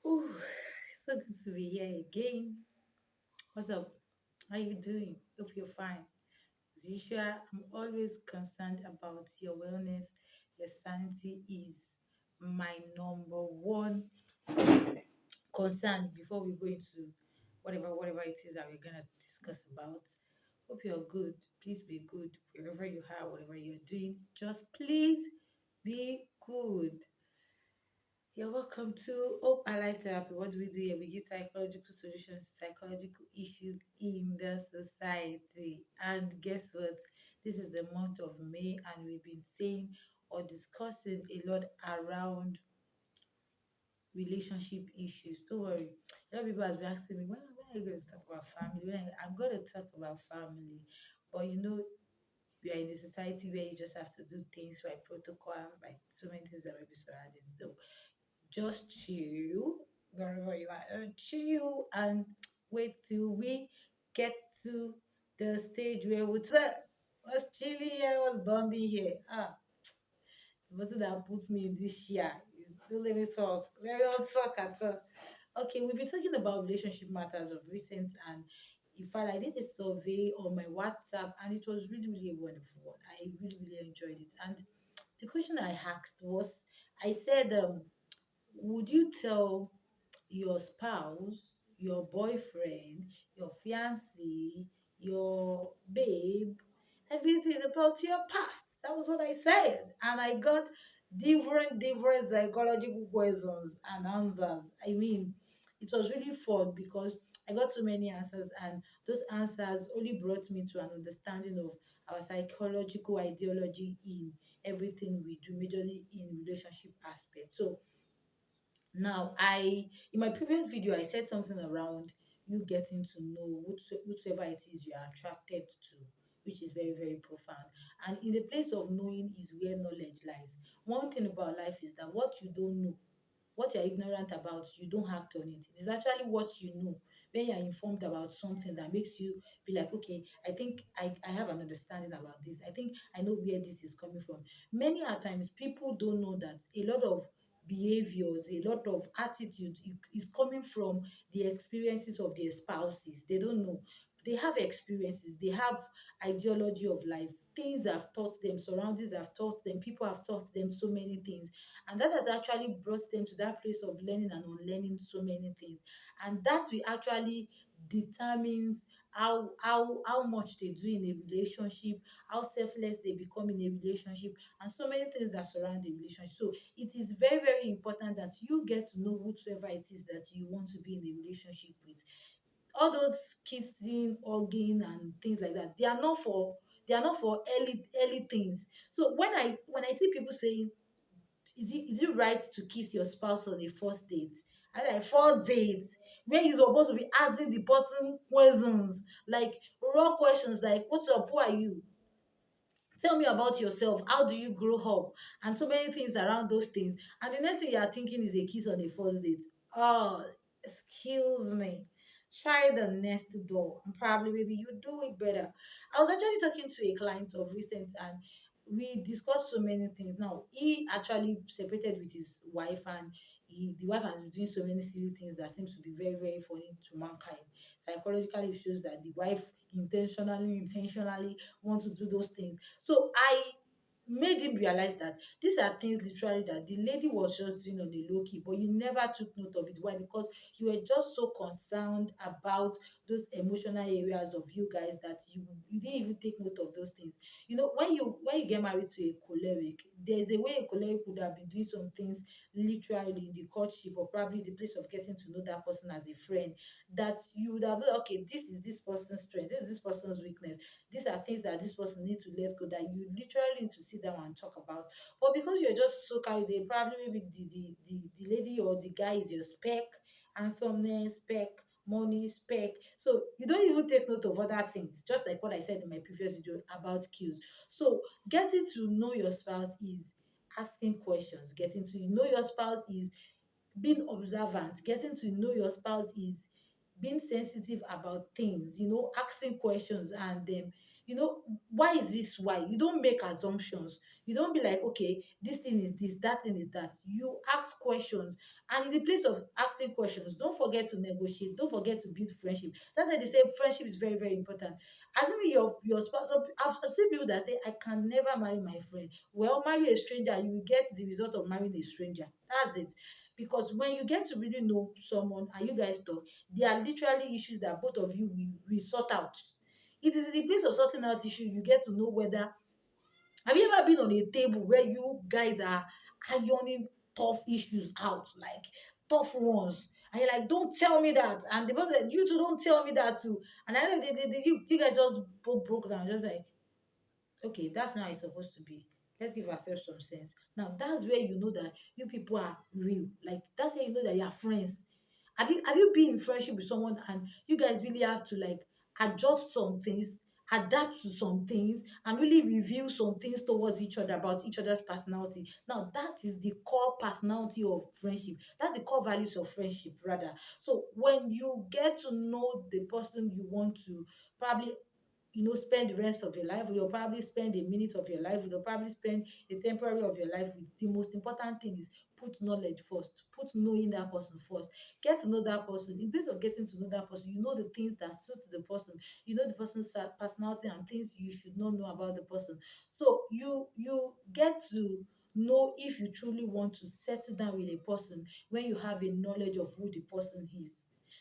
Ooh, so good to be here again. What's up? How you doing? Hope you're fine. As usual, I'm always concerned about your wellness. Your sanity is my number one concern before we go into whatever it is that we're gonna discuss about. Hope you're good. Please be good wherever you are, whatever you're doing. Just please be good. You're welcome to Hope Alive Therapy. What do we do here? We give psychological solutions to psychological issues in the society. And guess what? This is the month of May, and we've been saying or discussing a lot around relationship issues. Don't worry. A lot of people have been asking me, when are you going to talk about family? I'm going to talk about family. But we are in a society where you just have to do things by protocol, by so many things that will be surrounding. So just chill wherever you are. Chill and wait till we get to the stage where we was chilling here, was bumping here. The person that put me in this chair is don't let me talk. Let me not talk at all. Okay, we've been talking about relationship matters of recent, and in fact, I did a survey on my WhatsApp, and it was really a wonderful one. I really enjoyed it. And the question I asked was, I said, would you tell your spouse, your boyfriend, your fiancé, your babe, everything about your past? That was what I said. And I got different psychological questions and answers. I mean, it was really fun because I got so many answers, and those answers only brought me to an understanding of our psychological ideology in everything we do, majorly in relationship aspect. So now, in my previous video, I said something around you getting to know whosoever it is you are attracted to, which is very profound. And in the place of knowing is where knowledge lies. One thing about life is that what you don't know, what you're ignorant about, you don't act on it. It is actually what you know when you're informed about something that makes you be like, okay, I think I have an understanding about this. I think I know where this is coming from. Many a times people don't know that a lot of behaviors, a lot of attitudes is coming from the experiences of their spouses. They don't know. They have experiences, they have ideology of life, things have taught them, surroundings have taught them, people have taught them so many things, and that has actually brought them to that place of learning and unlearning so many things, and that will actually determines how much they do in a relationship, how selfless they become in a relationship, and so many things that surround the relationship. So it is very important that you get to know whosoever it is that you want to be in a relationship with. All those kissing, hugging, and things like that, they are not for early things. So when I see people saying, is it right to kiss your spouse on a first date? I like first date where you're supposed to be asking the person questions, like raw questions, like what's up, who are you, tell me about yourself, how do you grow up, and so many things around those things. And the next thing you are thinking is a kiss on a first date. Oh, excuse me, try the next door and probably maybe you do it better. I was actually talking to a client of recent, and we discussed so many things. Now he actually separated with his wife, and the wife has been doing so many silly things that seems to be very funny to mankind. Psychologically it shows that the wife intentionally want to do those things. So I made him realize that these are things literally that the lady was just doing on a low key, but you never took note of it. Why? Because you were just so concerned about those emotional areas of you guys that you didn't even take note of those things. When you get married to a choleric, there's a way a choleric would have been doing some things literally in the courtship, or probably the place of getting to know that person as a friend, that you would have been, okay, this is this person's strength, this is this person's weakness, these are things that this person needs to let go, that you literally need to sit down and talk about. But because you're just so carried away, probably maybe the lady or the guy is your spec, handsomeness spec, money spec, so you don't even take note of other things, just like what I said in my previous video about cues. So getting to know your spouse is asking questions. Getting to know your spouse is being observant. Getting to know your spouse is being sensitive about things, asking questions, and You know, why is this why? You don't make assumptions. You don't be like, okay, this thing is this, that thing is that. You ask questions. And in the place of asking questions, don't forget to negotiate. Don't forget to build friendship. That's why they say friendship is very, very important. Assuming your spouse, I've seen people that say, I can never marry my friend. Well, marry a stranger, you will get the result of marrying a stranger. That's it. Because when you get to really know someone and you guys talk, there are literally issues that both of you will sort out. It is in the place of sorting out issue you get to know whether, have you ever been on a table where you guys are ironing tough issues out, like tough ones, and you're like, don't tell me that, and the person, you two don't tell me that too, and I know you guys just broke down, just like, okay, that's not how it's supposed to be. Let's give ourselves some sense. Now that's where you know that you people are real. Like that's where you know that you are friends. Have you been in friendship with someone and you guys really have to like adjust some things, adapt to some things, and really reveal some things towards each other about each other's personality? Now that is the core personality of friendship. That's the core values of friendship, rather. So when you get to know the person you want to probably spend the rest of your life, you'll probably spend a minute of your life, you'll probably spend a temporary of your life with. The most important thing is put knowledge first, put knowing that person first. Get to know that person. In place of getting to know that person, you know the things that suit the person, you know the person's personality and things you should not know about the person. So you get to know if you truly want to settle down with a person when you have a knowledge of who the person is.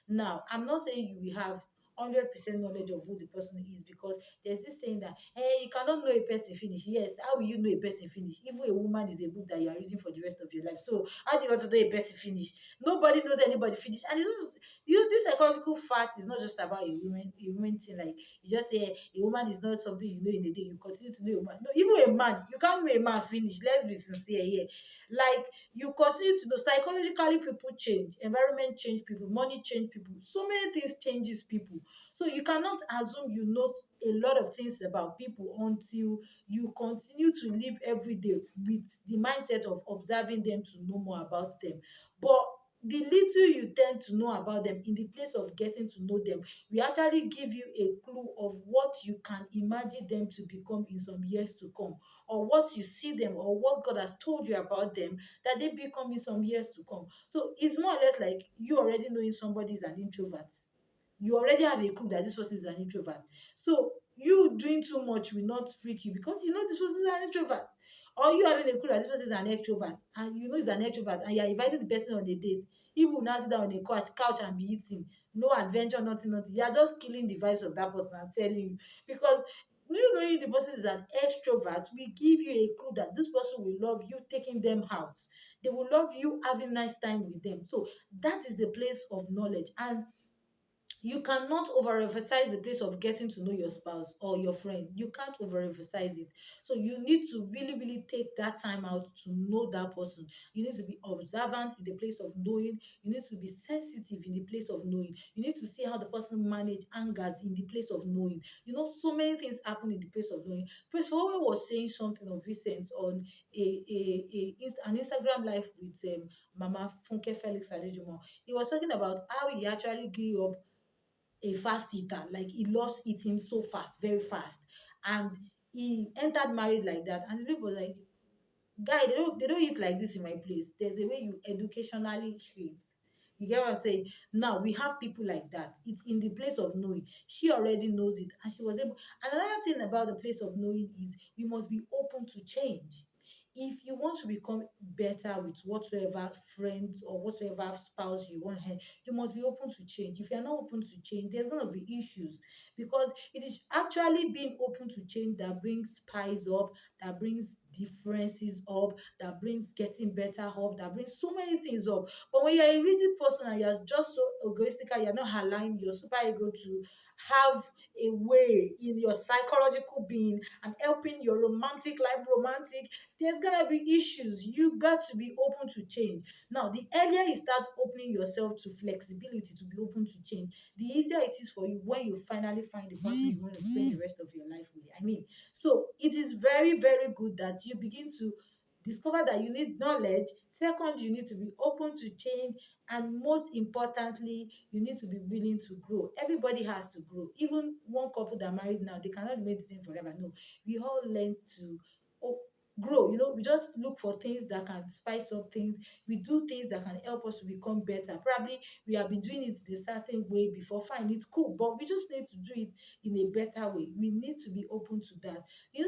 Now, I'm not saying you will have 100% knowledge of who the person is, because there's this saying that, hey, you cannot know a person finish. Yes, how will you know a person finish? Even a woman is a book that you are reading for the rest of your life. So how do you want to know a person finish? Nobody knows anybody finish. And it's not, this psychological fact is not just about a woman thing. Like you just say a woman is not something you know in a day. You continue to know a man. No, even a man, you can't know a man finish. Let's be sincere here. Like you continue to know, psychologically people change, environment change people, money change people, so many things changes people. So you cannot assume you know a lot of things about people until you continue to live every day with the mindset of observing them to know more about them. But the little you tend to know about them, in the place of getting to know them, we actually give you a clue of what you can imagine them to become in some years to come, or what you see them, or what God has told you about them that they become in some years to come. So it's more or less like you already knowing somebody is an introvert. You already have a clue that this person is an introvert. So you doing too much will not freak you, because you know this person is an introvert. Or you having a clue that this person is an extrovert and you know he's an extrovert, and you're inviting the person on a date. He will now sit down on a couch and be eating. No adventure, nothing, nothing. You're just killing the vibes of that person, I'm telling you. Because you knowing the person is an extrovert will give you a clue that this person will love you taking them out. They will love you having nice time with them. So that is the place of knowledge. And you cannot overemphasize the place of getting to know your spouse or your friend. You can't overemphasize it. So you need to really, really take that time out to know that person. You need to be observant in the place of knowing. You need to be sensitive in the place of knowing. You need to see how the person manage angers in the place of knowing. So many things happen in the place of knowing. Prince Fowe was saying something of recent on an Instagram live with Mama Funke Felix Adejumo. He was talking about how he actually grew up a fast eater. Like he lost eating so fast, very fast. And he entered married like that. And the people were like, guy, they don't eat like this in my place. There's a way you educationally eat. You get what I'm saying? Now we have people like that. It's in the place of knowing. She already knows it, and she was able. And another thing about the place of knowing is we must be open to change. If you want to become better with whatsoever friends or whatsoever spouse you want, you must be open to change. If you're not open to change, there's gonna be issues, because it is actually being open to change that brings spice up, that brings differences up, that brings getting better up, that brings so many things up. But when you're a rigid person and you're just so egoistical, you're not aligned your super ego to have a way in your psychological being and helping your romantic life romantic, there's gonna be issues. You got to be open to change. Now, the earlier you start opening yourself to flexibility, to be open to change, the easier it is for you when you finally find the person you want to spend the rest of your life with. I mean, so it is very, very good that you begin to discover that you need knowledge, Second, you need to be open to change. And most importantly, you need to be willing to grow. Everybody has to grow. Even one couple that married now, they cannot remain the same forever. No, we all learn to oh, grow. We just look for things that can spice up things. We do things that can help us to become better. Probably we have been doing it a certain way before. Fine, it's cool, but we just need to do it in a better way. We need to be open to that.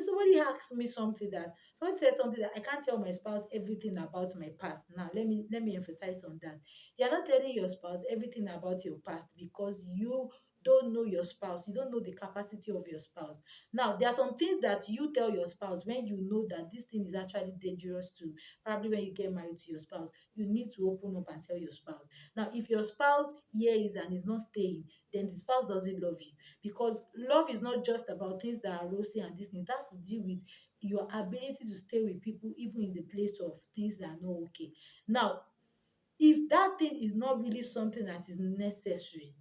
Somebody asked me something that someone said something that I can't tell my spouse everything about my past. Now, let me emphasize on that. You're not telling your spouse everything about your past because you don't know your spouse. You don't know the capacity of your spouse. Now, there are some things that you tell your spouse when you know that this thing is actually dangerous to, probably when you get married to your spouse. You need to open up and tell your spouse. Now, if your spouse hears and is not staying, then the spouse doesn't love you, because love is not just about things that are rosy and this thing. It has to do with your ability to stay with people even in the place of things that are not okay. Now, if that thing is not really something that is necessary,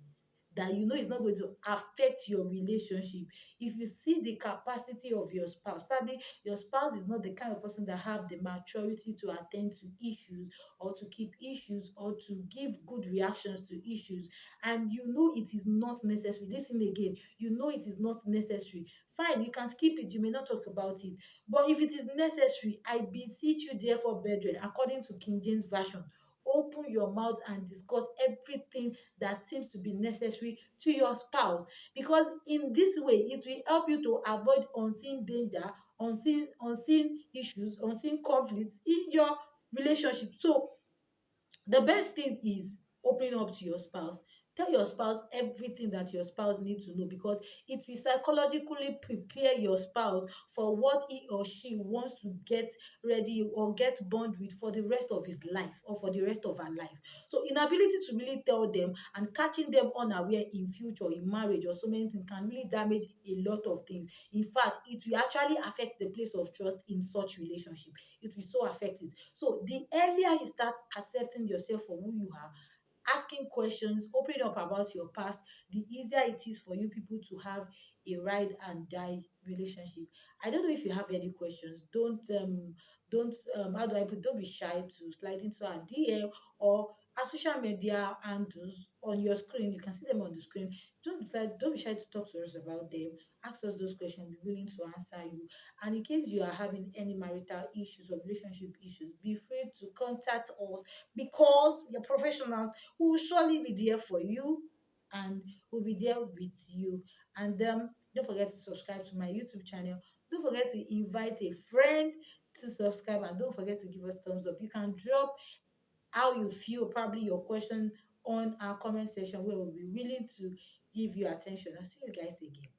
that you know is not going to affect your relationship, if you see the capacity of your spouse, probably your spouse is not the kind of person that have the maturity to attend to issues, or to keep issues, or to give good reactions to issues, and you know it is not necessary. Listen again, you know it is not necessary. Fine, you can skip it, you may not talk about it. But if it is necessary, I beseech you therefore, brethren, according to King James Version, open your mouth and discuss everything that seems to be necessary to your spouse, because in this way it will help you to avoid unseen danger, unseen issues, unseen conflicts in your relationship. So the best thing is opening up to your spouse. Tell your spouse everything that your spouse needs to know, because it will psychologically prepare your spouse for what he or she wants to get ready or get bond with for the rest of his life or for the rest of her life. So inability to really tell them and catching them unaware in future, in marriage or so many things, can really damage a lot of things. In fact, it will actually affect the place of trust in such relationship. It will so affect it. So the earlier you start accepting yourself for who you are, asking questions, opening up about your past, the easier it is for you people to have a ride and die relationship. I don't know if you have any questions. Don't how do I put, don't be shy to slide into our DM or our social media handles on your screen. You can see them on the screen. Don't be shy to talk to us about them. Ask us those questions. Be willing to answer you. And in case you are having any marital issues or relationship issues, be free to contact us, because we are professionals who will surely be there for you and will be there with you. And don't forget to subscribe to my YouTube channel. Don't forget to invite a friend to subscribe, and don't forget to give us thumbs up. You can drop how you feel, probably your question, on our comment section, where we'll be willing to give you attention. I'll see you guys again.